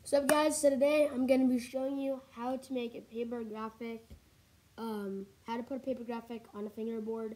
What's up, guys? So today I'm going to be showing you how to make a paper graphic, how to put a paper graphic on a fingerboard.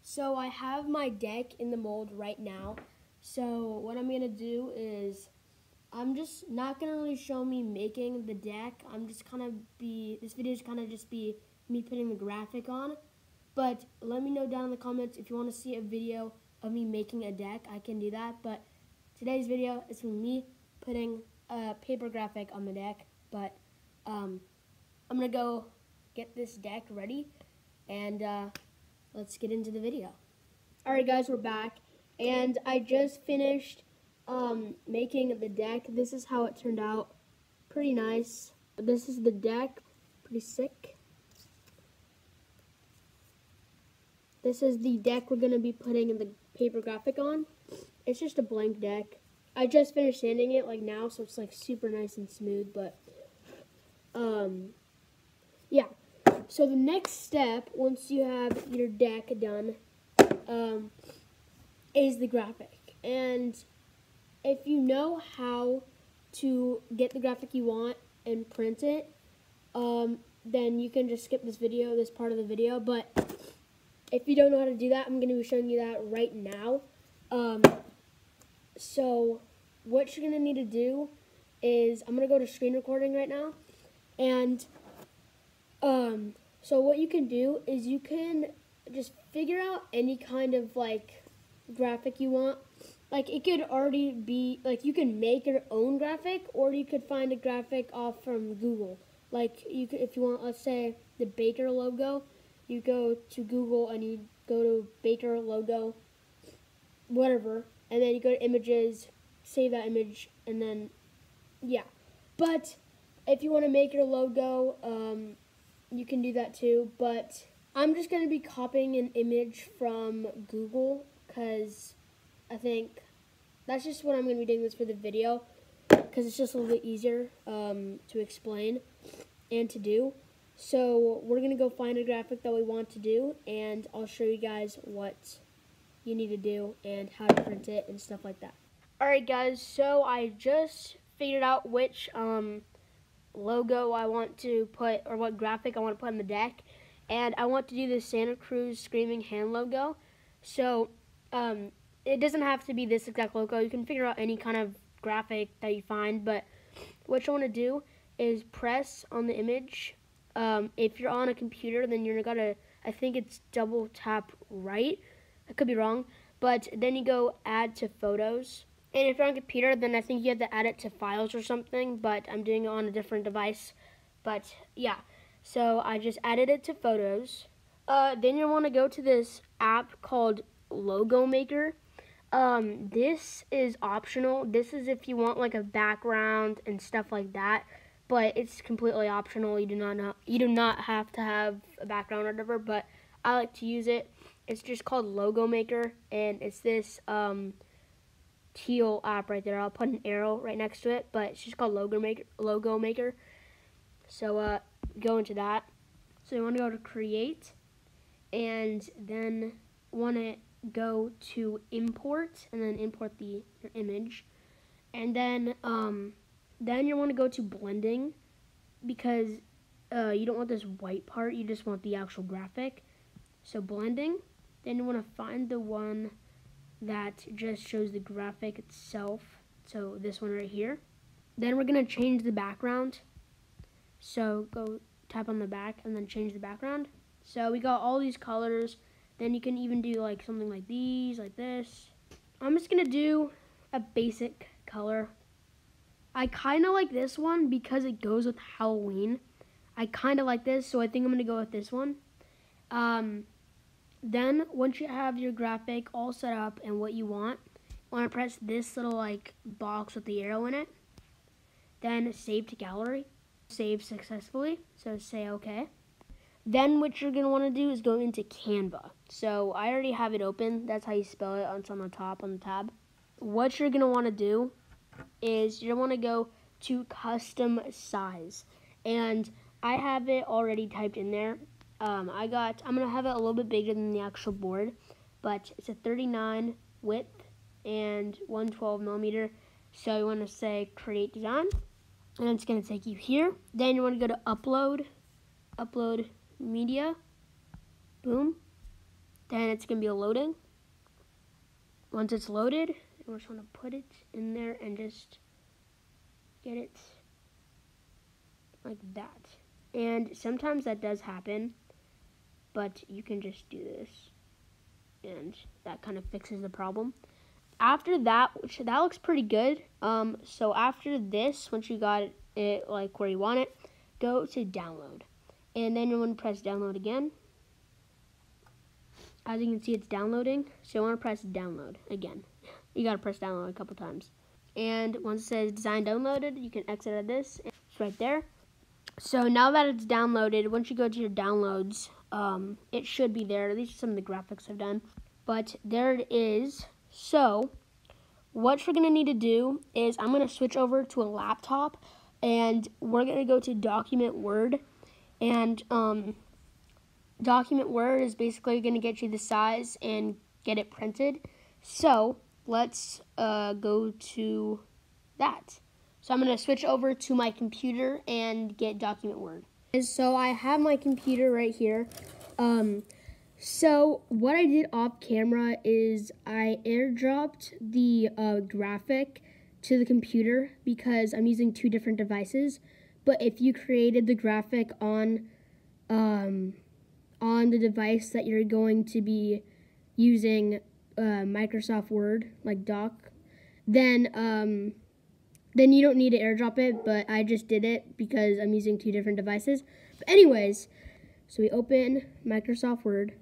So I have my deck in the mold right now. So what I'm going to do is, I'm just not going to really show me making the deck. This video is kind of just be me putting the graphic on. But let me know down in the comments if you want to see a video of me making a deck. I can do that. But today's video is from me putting a paper graphic on the deck. But I'm going to go get this deck ready, and let's get into the video. Alright guys, we're back, and I just finished making the deck. This is how it turned out. Pretty nice. This is the deck. Pretty sick. This is the deck we're going to be putting the paper graphic on. It's just a blank deck. I just finished sanding it like now, so it's like super nice and smooth, but yeah. So the next step, once you have your deck done, is the graphic. And if you know how to get the graphic you want and print it, then you can just skip this part of the video. But if you don't know how to do that, I'm going to be showing you that right now. So what you're going to need to do is, I'm going to go to screen recording right now. And so what you can do is you can just figure out any kind of like graphic you want. Like, it could already be, like, you can make your own graphic, or you could find a graphic off from Google. Like, you could, if you want, let's say, the Baker logo, you go to Google and you go to Baker logo, whatever, and then you go to images, save that image, and then, yeah. But if you want to make your logo, you can do that too. But I'm just going to be copying an image from Google, because I think that's just what I'm going to be doing this for the video, because it's just a little bit easier to explain and to do. So we're going to go find a graphic that we want to do, and I'll show you guys what you need to do and how to print it and stuff like that. Alright guys, so I just figured out which logo I want to put, or what graphic I want to put on the deck, and I want to do the Santa Cruz Screaming Hand logo. So it doesn't have to be this exact logo. You can figure out any kind of graphic that you find, but what you want to do is press on the image. If you're on a computer, then you're gonna, I think it's double tap right. I could be wrong, but then you go add to photos. And if you're on a computer, then I think you have to add it to files or something, but I'm doing it on a different device. But yeah, so I just added it to photos. Then you want to go to this app called Logo Maker. This is optional. This is if you want like a background and stuff like that, but it's completely optional. You do not have to have a background or whatever, but I like to use it. It's just called Logo Maker, and it's this teal app right there. I'll put an arrow right next to it, but it's just called Logo Maker. So go into that. So you want to go to Create, and then want to go to Import, and then import your image, and then you want to go to Blending, because you don't want this white part. You just want the actual graphic. So Blending. Then you want to find the one that just shows the graphic itself. So this one right here. Then we're going to change the background. So go tap on the back and then change the background. So we got all these colors. Then you can even do like something like these, like this. I'm just going to do a basic color. I kind of like this one because it goes with Halloween. I kind of like this, so I think I'm going to go with this one. Then, once you have your graphic all set up and what you want to press this little like box with the arrow in it. Then save to gallery. Save successfully, so say OK. Then what you're going to want to do is go into Canva. So I already have it open. That's how you spell it. It's on the top on the tab. What you're going to want to do is you're going to want to go to custom size. And I have it already typed in there. I'm going to have it a little bit bigger than the actual board, but it's a 39 width and 112 millimeter. So you want to say create design, and it's going to take you here. Then you want to go to upload media, boom. Then it's going to be loading. Once it's loaded, we're just going to put it in there and just get it like that. And sometimes that does happen, but you can just do this, and that kind of fixes the problem. After that, that looks pretty good. So after this, once you got it like where you want it, go to download, and then you want to press download again. As you can see, it's downloading, so you want to press download again. You got to press download a couple times. And once it says design downloaded, you can exit out of this. It's right there. So now that it's downloaded, once you go to your downloads, it should be there. These are some of the graphics I've done. But there it is. So what you're going to need to do is I'm going to switch over to a laptop, and we're going to go to Document Word. And Document Word is basically going to get you the size and get it printed. So let's go to that. So I'm going to switch over to my computer and get Document Word. So I have my computer right here. So what I did off camera is I airdropped the graphic to the computer because I'm using two different devices. But if you created the graphic on the device that you're going to be using Microsoft Word, like Doc, then you don't need to airdrop it, but I just did it because I'm using two different devices. But anyways, so we open Microsoft Word,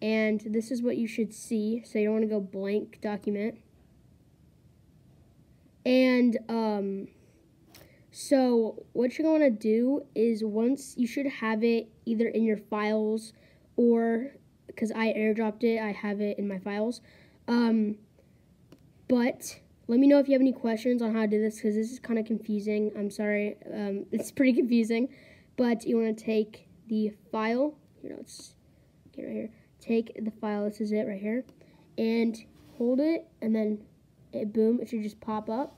and this is what you should see. So you don't want to go blank document. And so what you're going to do is once you should have it either in your files or, because I airdropped it, I have it in my files. But let me know if you have any questions on how to do this, because this is kind of confusing. I'm sorry, it's pretty confusing. But you want to take the file, let's get right here. Take the file, this is it right here, and hold it, and then boom, it should just pop up.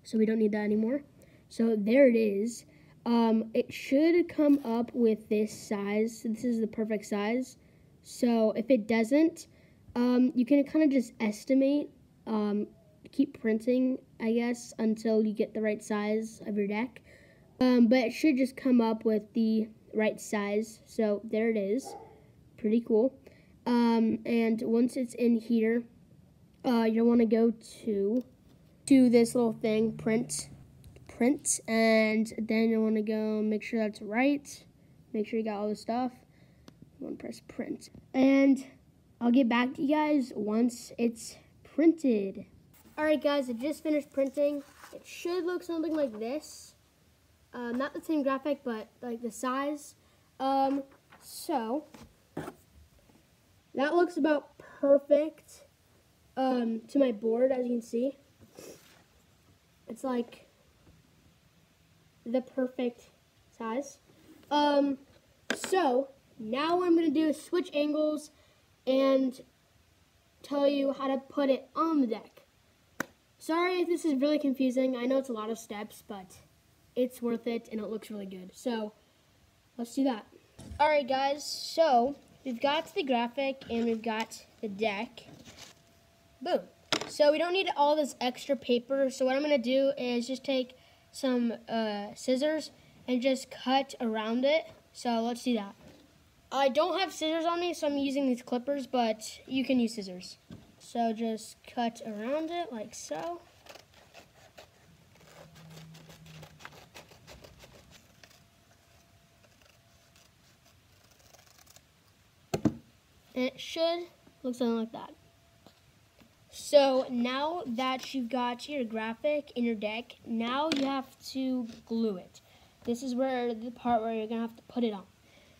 So we don't need that anymore. So there it is. It should come up with this size. So this is the perfect size. So if it doesn't, you can kind of just estimate, keep printing, I guess, until you get the right size of your deck. But it should just come up with the right size. So there it is. Pretty cool. And once it's in here, you'll want to go to this little thing, print, and then you want to go make sure that's right. Make sure you got all the stuff. You want to press print. And I'll get back to you guys once it's printed. Alright guys, I just finished printing. It should look something like this. Not the same graphic, but like the size. So that looks about perfect to my board, as you can see. It's like the perfect size. So now what I'm going to do is switch angles and tell you how to put it on the deck. Sorry if this is really confusing. I know it's a lot of steps, but it's worth it and it looks really good. So let's do that. Alright guys, so we've got the graphic and we've got the deck. Boom. So we don't need all this extra paper. So what I'm going to do is just take some scissors and just cut around it. So let's do that. I don't have scissors on me, so I'm using these clippers, but you can use scissors. So just cut around it like so. And it should look something like that. So now that you've got your graphic in your deck, now you have to glue it. This is where the part where you're going to have to put it on.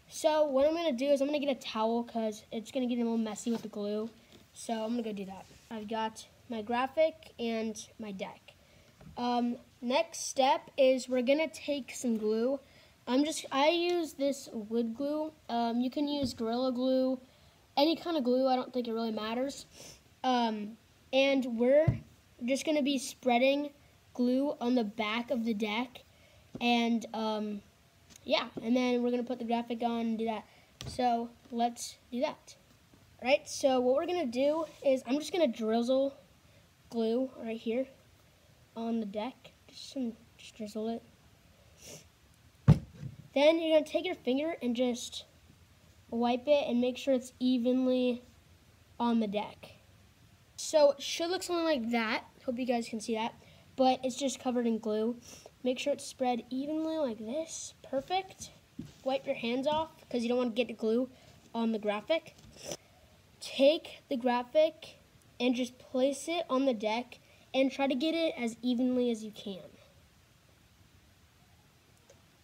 So what I'm going to do is I'm going to get a towel because it's going to get a little messy with the glue. So I'm going to go do that. I've got my graphic and my deck. Next step is we're going to take some glue. I use this wood glue. You can use Gorilla Glue, any kind of glue. I don't think it really matters. And we're just going to be spreading glue on the back of the deck, and yeah, and then we're gonna put the graphic on and do that. So let's do that. All right, so what we're gonna do is I'm just gonna drizzle glue right here on the deck. Just drizzle it. Then you're gonna take your finger and just wipe it and make sure it's evenly on the deck. So it should look something like that. Hope you guys can see that. But it's just covered in glue. Make sure it's spread evenly like this. Perfect. Wipe your hands off because you don't want to get the glue on the graphic. Take the graphic and just place it on the deck and try to get it as evenly as you can.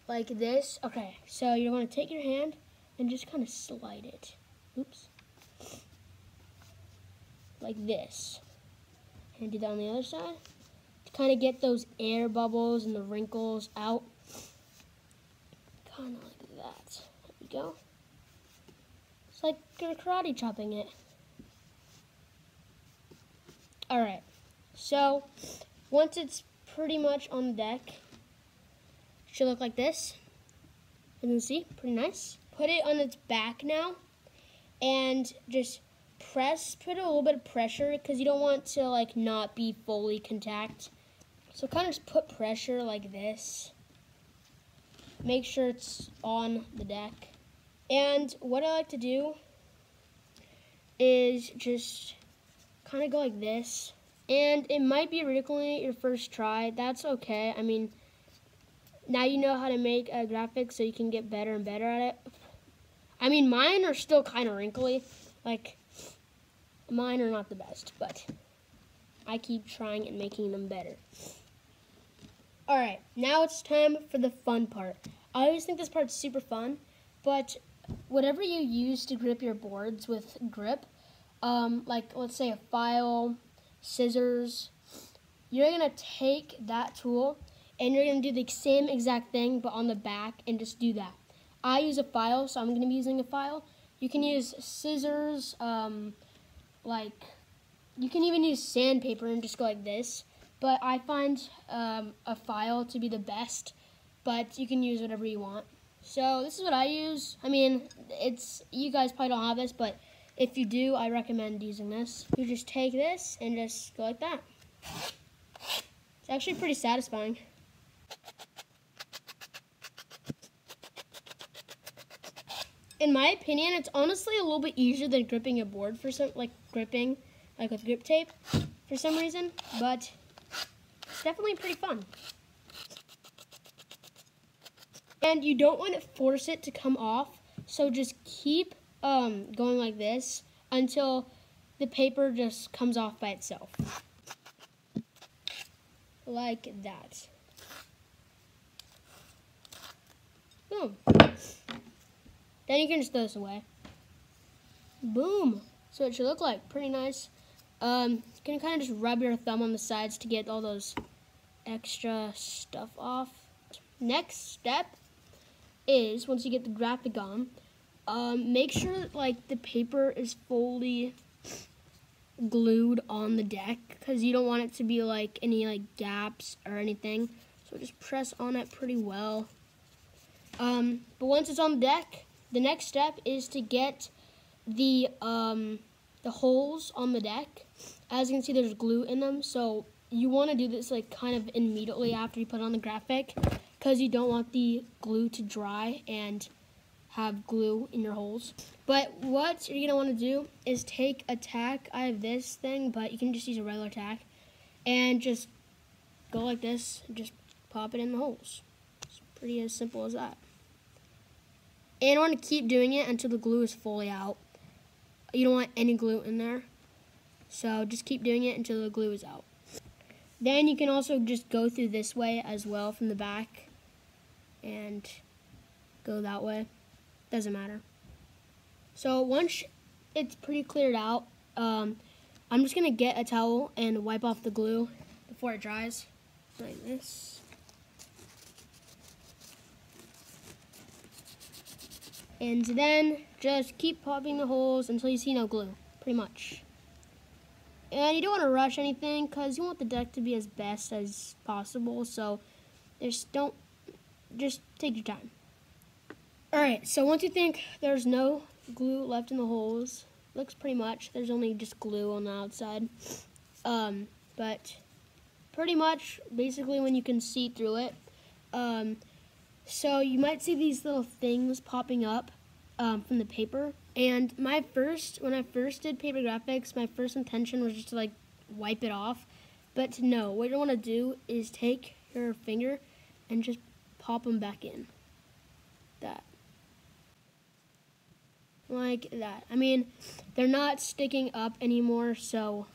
Like this. Okay, so you want to take your hand and just kind of slide it. Oops. Like this. And do that on the other side. To kind of get those air bubbles and the wrinkles out. Kind of like that. There we go. It's like you're karate chopping it. Alright. So, once it's pretty much on the deck, it should look like this. As you can see, pretty nice. Put it on its back now. And just put a little bit of pressure because you don't want to like not be fully contact. So kind of just put pressure like this. Make sure it's on the deck. And what I like to do is just kind of go like this. And it might be wrinkly your first try. That's okay. I mean, now you know how to make a graphic so you can get better and better at it. I mean, mine are still kind of wrinkly. Like, mine are not the best, but I keep trying and making them better. Alright, now it's time for the fun part. I always think this part's super fun, but whatever you use to grip your boards with grip, like let's say a file, scissors, you're going to take that tool and you're going to do the same exact thing but on the back and just do that. I use a file, so I'm going to be using a file. You can use scissors, like you can even use sandpaper and just go like this. But I find a file to be the best, but you can use whatever you want. So this is what I use. I mean, you guys probably don't have this, but if you do, I recommend using this. You just take this and just go like that. It's actually pretty satisfying. In my opinion, it's honestly a little bit easier than gripping a board for some, gripping with grip tape for some reason, but it's definitely pretty fun. And you don't want to force it to come off, so just keep going like this until the paper just comes off by itself. Like that. Boom. Then you can just throw this away. Boom. So it should look like pretty nice. You can kind of just rub your thumb on the sides to get all those extra stuff off. Next step is, once you get the graphic on, make sure the paper is fully glued on the deck because you don't want it to be any gaps or anything. So just press on it pretty well. But once it's on the deck, the next step is to get the holes on the deck. As you can see, there's glue in them, so you want to do this kind of immediately after you put on the graphic because you don't want the glue to dry and have glue in your holes. But what you're going to want to do is take a tack. I have this thing, but you can just use a regular tack and just go like this and just pop it in the holes. It's pretty as simple as that. And you want to keep doing it until the glue is fully out. You don't want any glue in there. So just keep doing it until the glue is out. Then you can also just go through this way as well from the back and go that way. Doesn't matter. So once it's pretty cleared out, I'm just going to get a towel and wipe off the glue before it dries. Like this. And then just keep popping the holes until you see no glue, pretty much. And you don't want to rush anything because you want the deck to be as best as possible. So just take your time. Alright, so once you think there's no glue left in the holes, looks pretty much, there's only just glue on the outside. But pretty much, basically when you can see through it. So you might see these little things popping up from the paper. And when I first did paper graphics, my first intention was just to like wipe it off. But no, what you want to do is take your finger and just pop them back in. That. Like that. I mean, they're not sticking up anymore, so...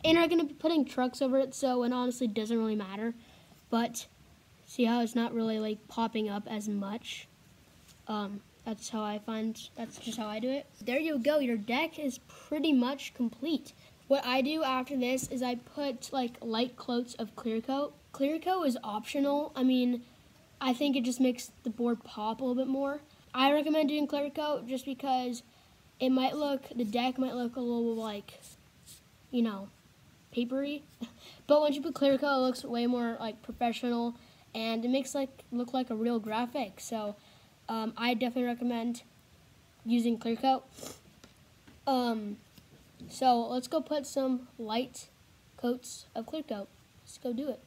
And I'm going to be putting trucks over it, so it honestly doesn't really matter. But see how it's not really like popping up as much? That's just how I do it. There you go, your deck is pretty much complete. What I do after this is I put like light coats of clear coat. Clear coat is optional. I mean, I think it just makes the board pop a little bit more. I recommend doing clear coat just because the deck might look a little like, you know, papery. But once you put clear coat, it looks way more like professional and it makes look like a real graphic. So I definitely recommend using clear coat. So let's go put some light coats of clear coat. Let's go do it.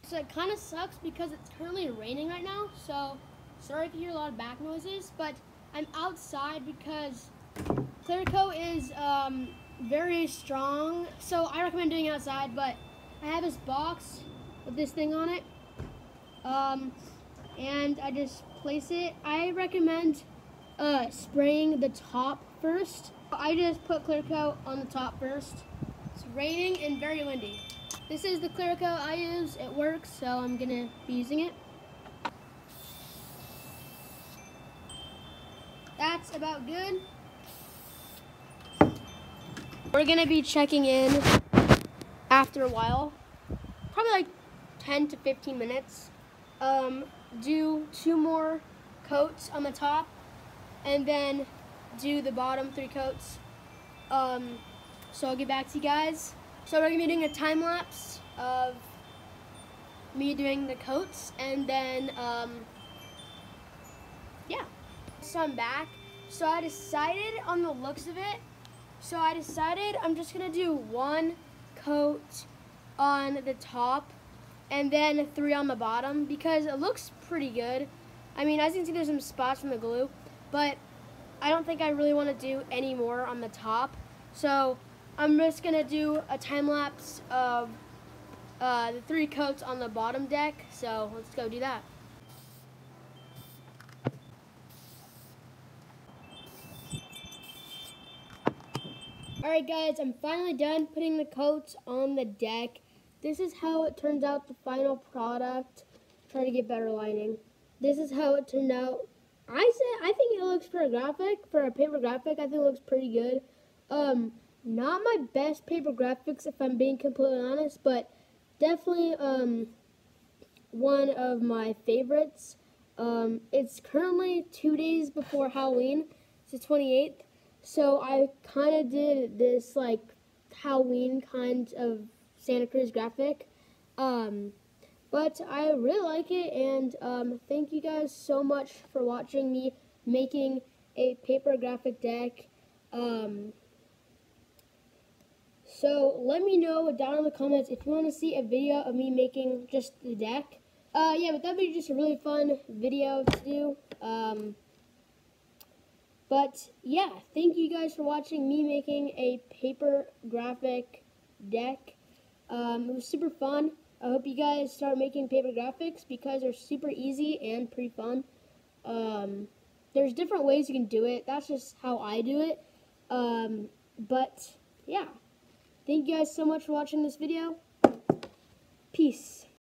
So it kind of sucks because it's currently raining right now, so sorry if you hear a lot of back noises, but I'm outside because clear coat is very strong, so I recommend doing it outside. But I have this box with this thing on it, and I just place it. I recommend spraying the top first. I just put clear coat on the top first. It's raining and very windy. This is the clear coat I use. It works, so I'm gonna be using it. That's about good. We're gonna be checking in after a while, probably like 10 to 15 minutes. Do 2 more coats on the top, and then do the bottom 3 coats. So I'll get back to you guys. So we're gonna be doing a time lapse of me doing the coats, and then yeah. So I'm back. So I decided on the looks of it. So I decided I'm just gonna do 1 coat on the top and then 3 on the bottom because it looks pretty good. I mean, as you can see, there's some spots from the glue, but I don't think I really want to do any more on the top. So I'm just gonna do a time lapse of the 3 coats on the bottom deck. So let's go do that. Alright guys, I'm finally done putting the coats on the deck. This is how it turns out, the final product. Try to get better lighting. This is how it turned out. I think it looks for a paper graphic, I think it looks pretty good. Not my best paper graphics if I'm being completely honest, but definitely one of my favorites. It's currently 2 days before Halloween. It's the 28th. So I kind of did this like Halloween kind of Santa Cruz graphic. But I really like it, and thank you guys so much for watching me making a paper graphic deck. So let me know down in the comments if you want to see a video of me making just the deck. Yeah, but that'd be just a really fun video to do. But yeah, thank you guys for watching me making a paper graphic deck. It was super fun. I hope you guys start making paper graphics because they're super easy and pretty fun. There's different ways you can do it. That's just how I do it. But yeah, thank you guys so much for watching this video. Peace.